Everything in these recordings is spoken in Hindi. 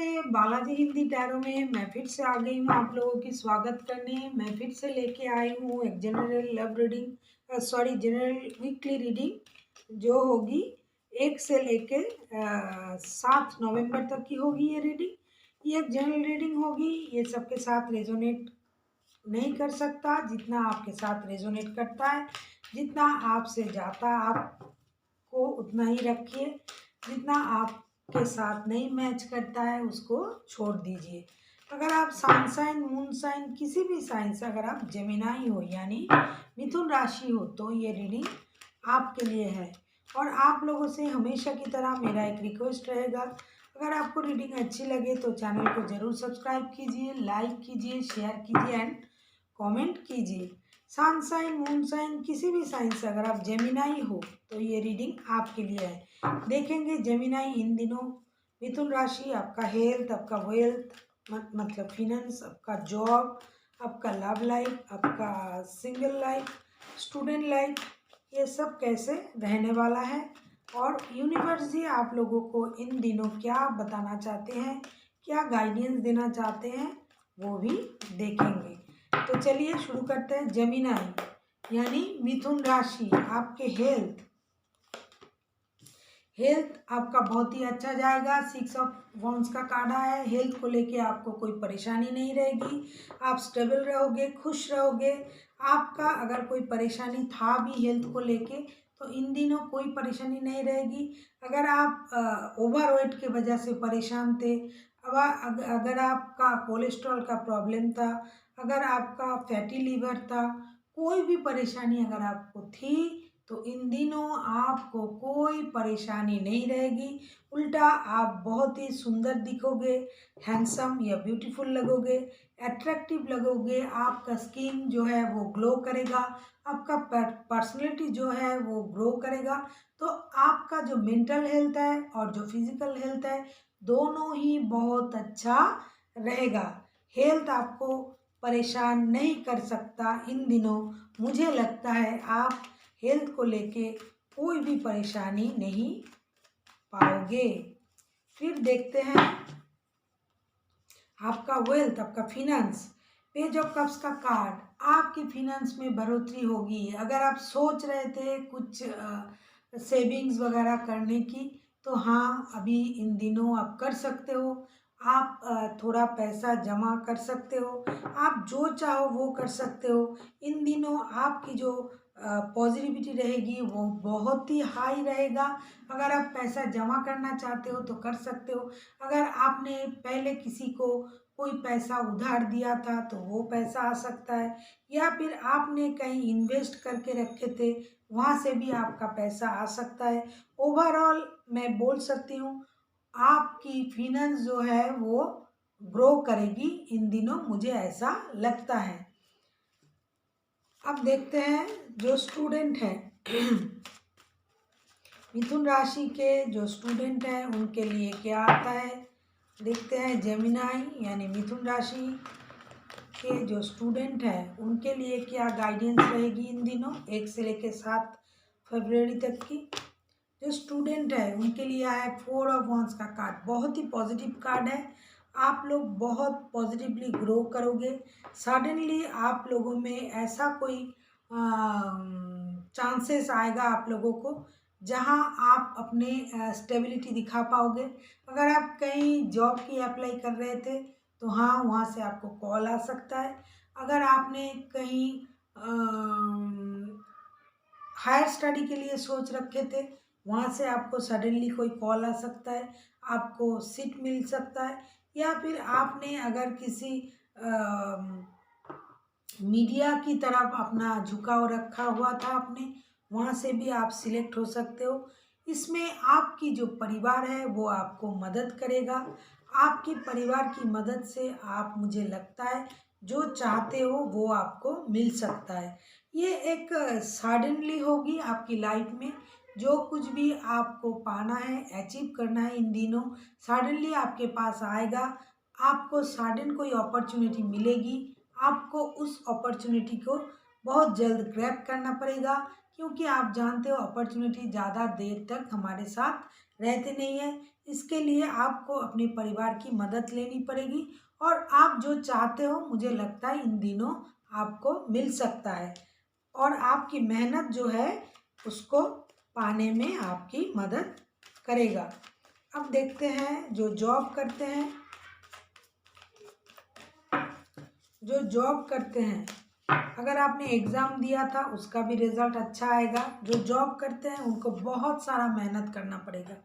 नमस्ते, बालाजी हिंदी टैरो में मैं फिर से आ गई हूँ आप लोगों की स्वागत करने। मैं फिर से लेके आई हूँ एक general love reading general weekly reading जो होगी 1 से लेके 7 नवंबर तक की होगी ये रीडिंग। ये एक जनरल रीडिंग होगी, ये सबके साथ रेजोनेट नहीं कर सकता। जितना आपके साथ रेजोनेट करता है, जितना आपसे जाता है आपको उतना ही रखिए। जितना आपके साथ नहीं मैच करता है उसको छोड़ दीजिए। अगर आप सन साइन, मून साइन, किसी भी साइन से अगर आप जेमिनाई हो यानी मिथुन राशि हो तो ये रीडिंग आपके लिए है। और आप लोगों से हमेशा की तरह मेरा एक रिक्वेस्ट रहेगा, अगर आपको रीडिंग अच्छी लगे तो चैनल को ज़रूर सब्सक्राइब कीजिए, लाइक कीजिए, शेयर कीजिए एंड कमेंट कीजिए। सन साइन, मून साइन, किसी भी साइन से अगर आप जेमिनाई हो तो ये रीडिंग आपके लिए है। देखेंगे जेमिनाई इन दिनों मिथुन राशि, आपका हेल्थ, आपका वेल्थ मतलब फिनेंस, आपका जॉब, आपका लव लाइफ, आपका सिंगल लाइफ, स्टूडेंट लाइफ, ये सब कैसे रहने वाला है और यूनिवर्स जी आप लोगों को इन दिनों क्या बताना चाहते हैं, क्या गाइडेंस देना चाहते हैं, वो भी देखेंगे। तो चलिए शुरू करते हैं। जेमिनाई यानी मिथुन राशि, आपके हेल्थ आपका बहुत ही अच्छा जाएगा। 6 ऑफ वॉन्ड्स का कार्ड आया है। हेल्थ को लेके आपको कोई परेशानी नहीं रहेगी, आप स्टेबल रहोगे, खुश रहोगे। आपका अगर कोई परेशानी था भी हेल्थ को लेके तो इन दिनों कोई परेशानी नहीं रहेगी। अगर आप ओवरवेट की वजह से परेशान थे, अगर आपका कोलेस्ट्रॉल का प्रॉब्लम था, अगर आपका फैटी लीवर था, कोई भी परेशानी अगर आपको थी तो इन दिनों आपको कोई परेशानी नहीं रहेगी। उल्टा आप बहुत ही सुंदर दिखोगे, हैंडसम या ब्यूटीफुल लगोगे, अट्रैक्टिव लगोगे। आपका स्किन जो है वो ग्लो करेगा, आपका पर्सनैलिटी जो है वो ग्रो करेगा। तो आपका जो मेंटल हेल्थ है और जो फिजिकल हेल्थ है दोनों ही बहुत अच्छा रहेगा। हेल्थ आपको परेशान नहीं कर सकता इन दिनों। मुझे लगता है आप हेल्थ को लेके कोई भी परेशानी नहीं पाओगे। फिर देखते हैं आपका वेल्थ, आपका फिनेंस। पेज ऑफ कप्स का कार्ड, आपकी फिनेंस में बढ़ोतरी होगी। अगर आप सोच रहे थे कुछ सेविंग्स वगैरह करने की तो हाँ, अभी इन दिनों आप कर सकते हो। आप थोड़ा पैसा जमा कर सकते हो, आप जो चाहो वो कर सकते हो। इन दिनों आपकी जो पॉजिटिविटी रहेगी वो बहुत ही हाई रहेगा। अगर आप पैसा जमा करना चाहते हो तो कर सकते हो। अगर आपने पहले किसी को कोई पैसा उधार दिया था तो वो पैसा आ सकता है, या फिर आपने कहीं इन्वेस्ट करके रखे थे वहाँ से भी आपका पैसा आ सकता है। ओवरऑल मैं बोल सकती हूँ आपकी फिनेंस जो है वो ग्रो करेगी इन दिनों, मुझे ऐसा लगता है। अब देखते हैं जो स्टूडेंट है मिथुन राशि के जो स्टूडेंट हैं उनके लिए क्या आता है। देखते हैं जेमिनाई यानी मिथुन राशि के जो स्टूडेंट हैं उनके लिए क्या गाइडेंस रहेगी इन दिनों 1 से लेकर 7 फरवरी तक की। जो स्टूडेंट है उनके लिए आया है 4 ऑफ वॉन्ड्स का कार्ड। बहुत ही पॉजिटिव कार्ड है। आप लोग बहुत पॉजिटिवली ग्रो करोगे। सडनली आप लोगों में ऐसा कोई चांसेस आएगा आप लोगों को जहां आप अपने स्टेबिलिटी दिखा पाओगे। अगर आप कहीं जॉब की अप्लाई कर रहे थे तो हाँ, वहाँ से आपको कॉल आ सकता है। अगर आपने कहीं हायर स्टडी के लिए सोच रखे थे वहाँ से आपको सडनली कोई कॉल आ सकता है, आपको सीट मिल सकता है। या फिर आपने अगर किसी मीडिया की तरफ अपना झुकाव रखा हुआ था आपने, वहाँ से भी आप सिलेक्ट हो सकते हो। इसमें आपकी जो परिवार है वो आपको मदद करेगा। आपके परिवार की मदद से आप, मुझे लगता है, जो चाहते हो वो आपको मिल सकता है। ये एक सडनली होगी आपकी लाइफ में। जो कुछ भी आपको पाना है, अचीव करना है इन दिनों, सडनली आपके पास आएगा। आपको सडन कोई अपॉर्चुनिटी मिलेगी, आपको उस अपॉर्चुनिटी को बहुत जल्द ग्रैब करना पड़ेगा, क्योंकि आप जानते हो अपॉर्चुनिटी ज़्यादा देर तक हमारे साथ रहते नहीं है। इसके लिए आपको अपने परिवार की मदद लेनी पड़ेगी और आप जो चाहते हो मुझे लगता है इन दिनों आपको मिल सकता है और आपकी मेहनत जो है उसको पाने में आपकी मदद करेगा। अब देखते हैं जो जॉब करते हैं, अगर आपने एग्ज़ाम दिया था उसका भी रिज़ल्ट अच्छा आएगा। जो जॉब करते हैं उनको बहुत सारा मेहनत करना पड़ेगा,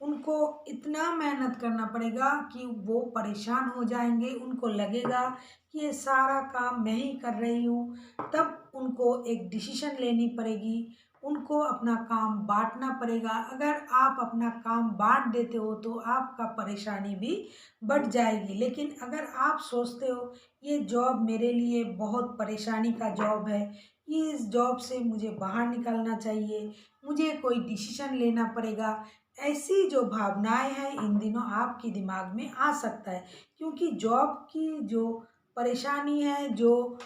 उनको इतना मेहनत करना पड़ेगा कि वो परेशान हो जाएंगे, उनको लगेगा कि ये सारा काम मैं ही कर रही हूँ। तब उनको एक डिसीजन लेनी पड़ेगी, उनको अपना काम बांटना पड़ेगा। अगर आप अपना काम बांट देते हो तो आपका परेशानी भी बढ़ जाएगी। लेकिन अगर आप सोचते हो ये जॉब मेरे लिए बहुत परेशानी का जॉब है, ये इस जॉब से मुझे बाहर निकलना चाहिए, मुझे कोई डिसीजन लेना पड़ेगा, ऐसी जो भावनाएं हैं इन दिनों आपके दिमाग में आ सकता है। क्योंकि जॉब की जो परेशानी है, जो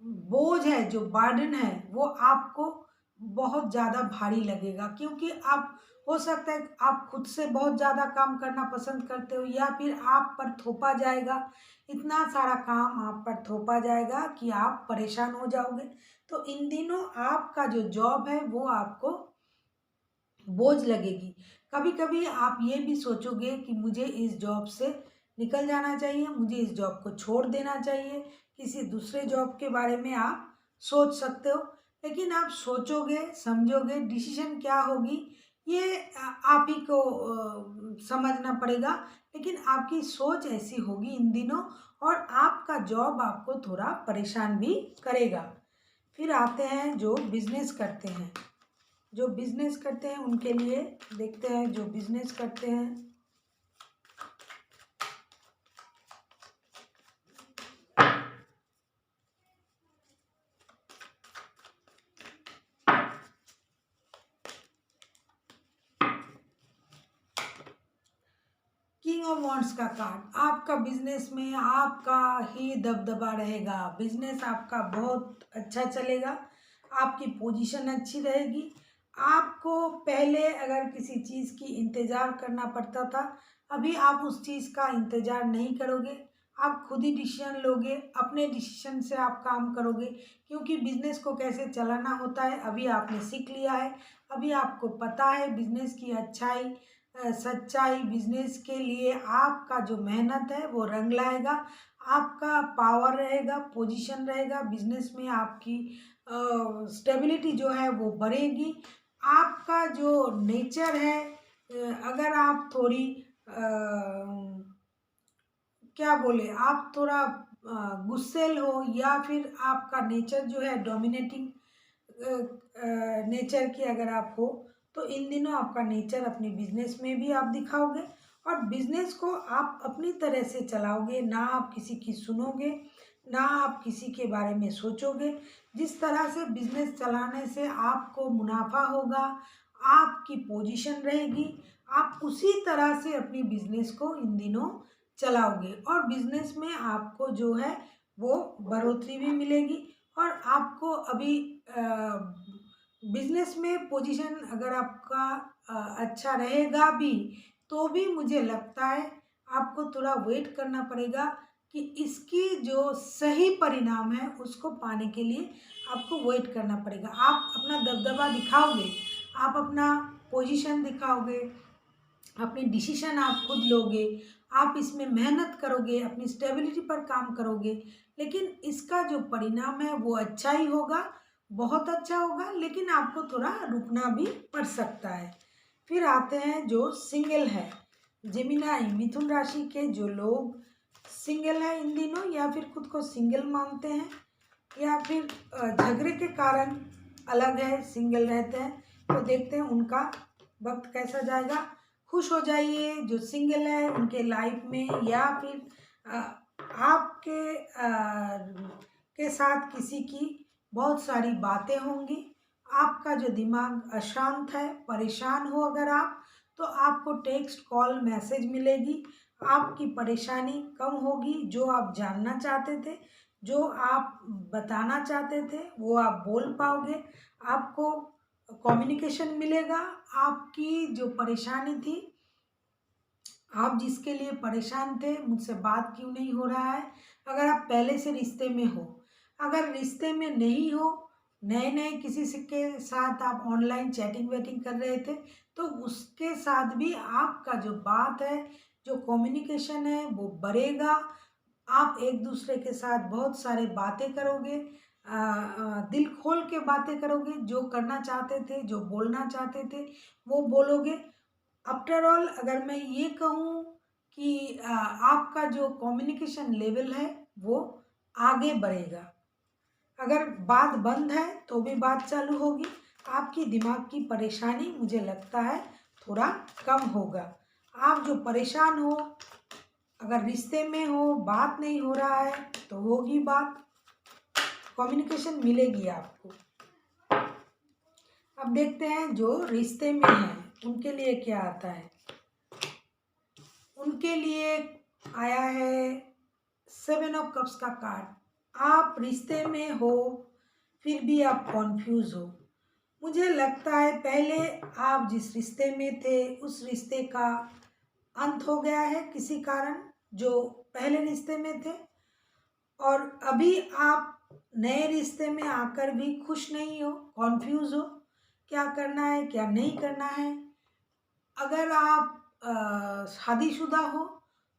बोझ है, जो बर्डन है, वो आपको बहुत ज़्यादा भारी लगेगा। क्योंकि आप हो सकता है आप खुद से बहुत ज़्यादा काम करना पसंद करते हो या फिर आप पर थोपा जाएगा, इतना सारा काम आप पर थोपा जाएगा कि आप परेशान हो जाओगे। तो इन दिनों आपका जो जॉब है वो आपको बोझ लगेगी। कभी कभी आप ये भी सोचोगे कि मुझे इस जॉब से निकल जाना चाहिए, मुझे इस जॉब को छोड़ देना चाहिए, किसी दूसरे जॉब के बारे में आप सोच सकते हो। लेकिन आप सोचोगे, समझोगे, डिसीजन क्या होगी ये आप ही को समझना पड़ेगा। लेकिन आपकी सोच ऐसी होगी इन दिनों और आपका जॉब आपको थोड़ा परेशान भी करेगा। फिर आते हैं जो बिजनेस करते हैं, उनके लिए देखते हैं जो बिजनेस करते हैं। किंग ऑफ वॉन्ड्स का कार्ड, आपका बिजनेस में आपका ही दबदबा रहेगा, बिजनेस आपका बहुत अच्छा चलेगा, आपकी पोजीशन अच्छी रहेगी। आपको पहले अगर किसी चीज़ की इंतज़ार करना पड़ता था, अभी आप उस चीज़ का इंतज़ार नहीं करोगे, आप खुद ही डिसीजन लोगे, अपने डिसीजन से आप काम करोगे। क्योंकि बिजनेस को कैसे चलाना होता है अभी आपने सीख लिया है, अभी आपको पता है बिजनेस की अच्छाई सच्चाई। बिजनेस के लिए आपका जो मेहनत है वो रंग लाएगा, आपका पावर रहेगा, पोजीशन रहेगा, बिजनेस में आपकी स्टेबिलिटी जो है वो बढ़ेगी। आपका जो नेचर है, अगर आप थोड़ी क्या बोले, आप थोड़ा गुस्सेल हो या फिर आपका नेचर जो है डोमिनेटिंग नेचर की अगर आप हो, तो इन दिनों आपका नेचर अपने बिजनेस में भी आप दिखाओगे और बिजनेस को आप अपनी तरह से चलाओगे, ना आप किसी की सुनोगे, ना आप किसी के बारे में सोचोगे। जिस तरह से बिजनेस चलाने से आपको मुनाफा होगा, आपकी पोजीशन रहेगी, आप उसी तरह से अपनी बिजनेस को इन दिनों चलाओगे और बिजनेस में आपको जो है वो बढ़ोतरी भी मिलेगी। और आपको अभी बिजनेस में पोजीशन अगर आपका अच्छा रहेगा भी, तो भी मुझे लगता है आपको थोड़ा वेट करना पड़ेगा कि इसकी जो सही परिणाम है उसको पाने के लिए आपको वेट करना पड़ेगा। आप अपना दबदबा दिखाओगे, आप अपना पोजीशन दिखाओगे, अपनी डिसीजन आप खुद लोगे, आप इसमें मेहनत करोगे, अपनी स्टेबिलिटी पर काम करोगे। लेकिन इसका जो परिणाम है वो अच्छा ही होगा, बहुत अच्छा होगा। लेकिन आपको थोड़ा रुकना भी पड़ सकता है। फिर आते हैं जो सिंगल है, जेमिनाई मिथुन राशि के जो लोग सिंगल है इन दिनों, या फिर खुद को सिंगल मानते हैं, या फिर झगड़े के कारण अलग है, सिंगल रहते हैं, तो देखते हैं उनका वक्त कैसा जाएगा। खुश हो जाइए जो सिंगल है उनके लाइफ में, या फिर आपके के साथ किसी की बहुत सारी बातें होंगी। आपका जो दिमाग अशांत है, परेशान हो अगर आप, तो आपको टेक्स्ट कॉल मैसेज मिलेगी, आपकी परेशानी कम होगी। जो आप जानना चाहते थे, जो आप बताना चाहते थे वो आप बोल पाओगे। आपको कम्युनिकेशन मिलेगा। आपकी जो परेशानी थी, आप जिसके लिए परेशान थे, मुझसे बात क्यों नहीं हो रहा है, अगर आप पहले से रिश्ते में हो, अगर रिश्ते में नहीं हो, नए नए किसी से के साथ आप ऑनलाइन चैटिंग वेटिंग कर रहे थे, तो उसके साथ भी आपका जो बात है, जो कम्युनिकेशन है वो बढ़ेगा। आप एक दूसरे के साथ बहुत सारे बातें करोगे, दिल खोल के बातें करोगे, जो करना चाहते थे, जो बोलना चाहते थे वो बोलोगे। आफ्टर ऑल अगर मैं ये कहूँ कि आपका जो कम्युनिकेशन लेवल है वो आगे बढ़ेगा। अगर बात बंद है तो भी बात चालू होगी। आपकी दिमाग की परेशानी मुझे लगता है थोड़ा कम होगा। आप जो परेशान हो, अगर रिश्ते में हो, बात नहीं हो रहा है तो होगी बात, कम्युनिकेशन मिलेगी आपको। अब देखते हैं जो रिश्ते में हैं उनके लिए क्या आता है। उनके लिए आया है 7 ऑफ कप्स का कार्ड। आप रिश्ते में हो फिर भी आप कॉन्फ्यूज हो। मुझे लगता है पहले आप जिस रिश्ते में थे उस रिश्ते का अंत हो गया है किसी कारण, जो पहले रिश्ते में थे, और अभी आप नए रिश्ते में आकर भी खुश नहीं हो, कॉन्फ्यूज हो, क्या करना है क्या नहीं करना है। अगर आप शादीशुदा हो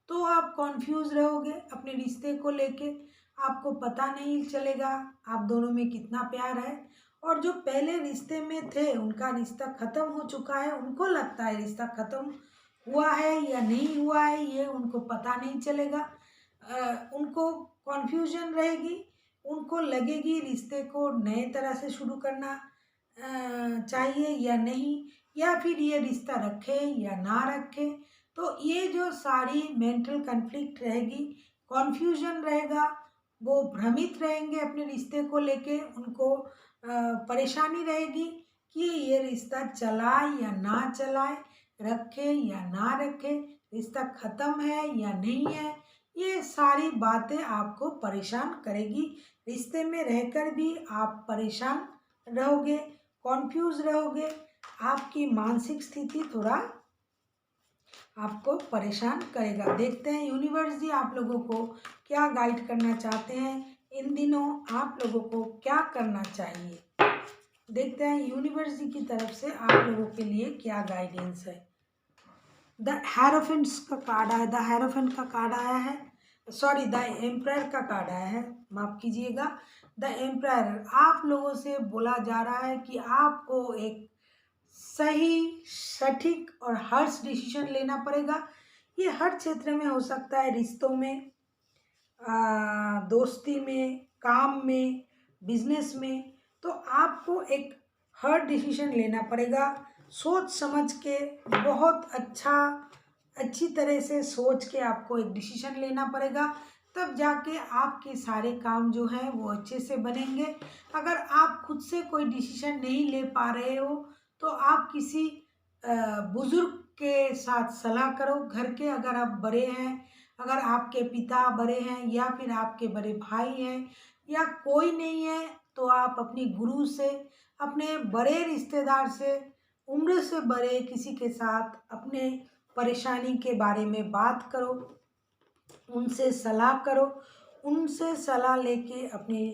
तो आप कॉन्फ्यूज रहोगे अपने रिश्ते को लेके, आपको पता नहीं चलेगा आप दोनों में कितना प्यार है। और जो पहले रिश्ते में थे उनका रिश्ता ख़त्म हो चुका है, उनको लगता है रिश्ता ख़त्म हुआ है या नहीं हुआ है ये उनको पता नहीं चलेगा। उनको कॉन्फ्यूजन रहेगी, उनको लगेगी रिश्ते को नए तरह से शुरू करना चाहिए या नहीं, या फिर ये रिश्ता रखे या ना रखे। तो ये जो सारी मेंटल कन्फ्लिक्ट रहेगी, कॉन्फ्यूजन रहेगा, वो भ्रमित रहेंगे अपने रिश्ते को लेके, उनको परेशानी रहेगी कि ये रिश्ता चलाए या ना चलाए, रखे या ना रखे, रिश्ता ख़त्म है या नहीं है। ये सारी बातें आपको परेशान करेगी। रिश्ते में रहकर भी आप परेशान रहोगे, कॉन्फ्यूज रहोगे, आपकी मानसिक स्थिति थोड़ा आपको परेशान करेगा। देखते हैं यूनिवर्स जी आप लोगों को क्या गाइड करना चाहते हैं, इन दिनों आप लोगों को क्या करना चाहिए। देखते हैं यूनिवर्स जी की तरफ से आप लोगों के लिए क्या गाइडेंस है। द हेरोफेंट्स का कार्ड आया, द हेरोफेंट का कार्ड आया है, सॉरी द एम्पायर का कार्ड आया है, माफ़ कीजिएगा। द एम्पायर, आप लोगों से बोला जा रहा है कि आपको एक सही, सटीक और हर्ष डिसीजन लेना पड़ेगा। ये हर क्षेत्र में हो सकता है, रिश्तों में, दोस्ती में, काम में, बिजनेस में। तो आपको एक हर्ड डिसीजन लेना पड़ेगा, सोच समझ के, बहुत अच्छी तरह से सोच के आपको एक डिसीजन लेना पड़ेगा, तब जाके आपके सारे काम जो हैं वो अच्छे से बनेंगे। अगर आप खुद से कोई डिसीजन नहीं ले पा रहे हो तो आप किसी बुज़ुर्ग के साथ सलाह करो। घर के अगर आप बड़े हैं, अगर आपके पिता बड़े हैं या फिर आपके बड़े भाई हैं या कोई नहीं है, तो आप अपनी गुरु से, अपने बड़े रिश्तेदार से, उम्र से बड़े किसी के साथ अपने परेशानी के बारे में बात करो, उनसे सलाह करो, उनसे सलाह लेके अपने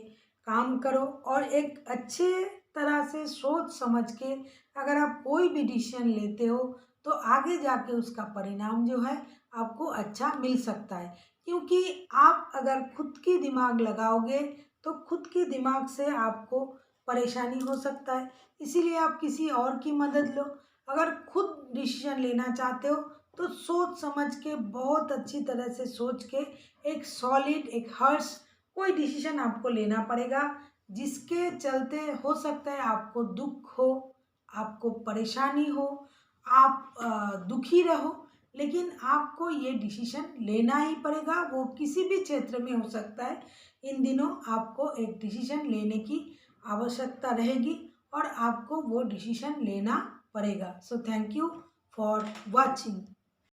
काम करो। और एक अच्छे तरह से सोच समझ के अगर आप कोई भी डिसीजन लेते हो तो आगे जाके उसका परिणाम जो है आपको अच्छा मिल सकता है। क्योंकि आप अगर खुद की दिमाग लगाओगे तो खुद की दिमाग से आपको परेशानी हो सकता है, इसीलिए आप किसी और की मदद लो। अगर खुद डिसीजन लेना चाहते हो तो सोच समझ के, बहुत अच्छी तरह से सोच के, एक सॉलिड, एक हर्ष कोई डिसीजन आपको लेना पड़ेगा, जिसके चलते हो सकता है आपको दुख हो, आपको परेशानी हो, आप दुखी रहो, लेकिन आपको ये डिसीजन लेना ही पड़ेगा। वो किसी भी क्षेत्र में हो सकता है। इन दिनों आपको एक डिसीजन लेने की आवश्यकता रहेगी और आपको वो डिसीजन लेना पड़ेगा। So thank you for watching.